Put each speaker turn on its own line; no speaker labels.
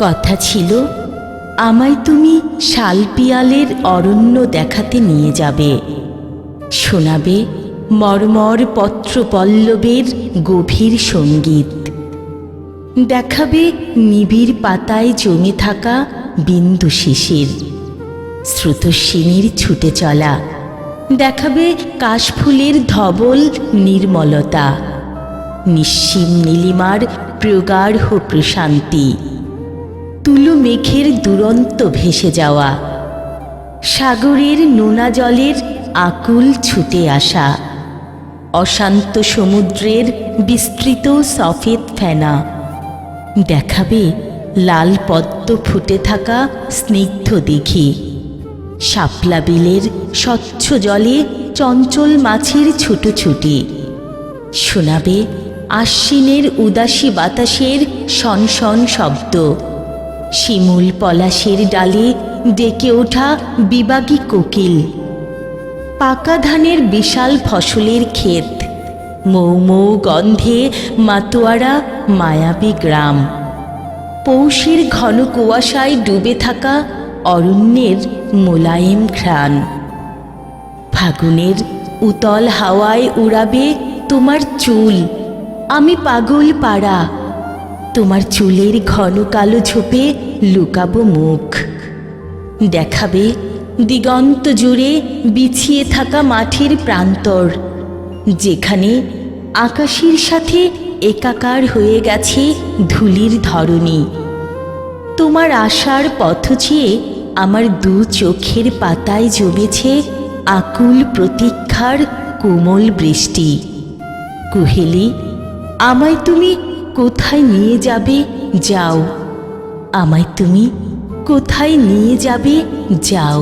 কথা ছিল আমায় তুমি শালপিয়ালের অরণ্য দেখাতে নিয়ে যাবে, শোনাবে মর্মর পত্রপল্লবের গভীর সঙ্গীত, দেখাবে নিবিড় পাতায় জমে থাকা বিন্দু শিশির, স্রোতস্বিনীর ছুটে চলা, দেখাবে কাশফুলের ধবল নির্মলতা, নিশ্চিম নীলিমার প্রগাঢ় প্রশান্তি, তুলো মেঘের দুরন্ত ভেসে যাওয়া, সাগরের নোনা জলের আকুল ছুটে আসা, অশান্ত সমুদ্রের বিস্তৃত সফেদ ফেনা, দেখাবে লাল পদ্ম ফুটে থাকা স্নিগ্ধ দিঘি, শাপলা বিলের স্বচ্ছ জলে চঞ্চল মাছের ছুটোছুটি, শোনাবে আশ্বিনের উদাসী বাতাসের শনশন শব্দ, শিমুল পলাশের ডালে ডেকে ওঠা বিবাগী কোকিল, পাকা ধানের বিশাল ফসলের ক্ষেত, মৌ মৌ গন্ধে মাতোয়ারা মায়াবী গ্রাম, পৌষের ঘন কুয়াশায় ডুবে থাকা অরণ্যের মোলায়েম ঘ্রাণ, ফাগুনের উতল হাওয়ায় উড়াবে তোমার চুল, আমি পাগল পাড়া, তোমার চুলের ঘন কালো ঝোপে লুকাবো মুখ, দেখাবে দিগন্ত জুড়ে বিছিয়ে থাকা মাঠের প্রান্তর, যেখানে আকাশের সাথে একাকার হয়ে গেছে ধূলির ধরণী। তোমার আশার পথ চেয়ে আমার দু চোখের পাতায় জমেছে আকুল প্রতীক্ষার কোমল বৃষ্টি। কুহেলি, আমায় তুমি কোথায় নিয়ে যাবে যাও, আমায় তুমি কোথায় নিয়ে যাবে যাও।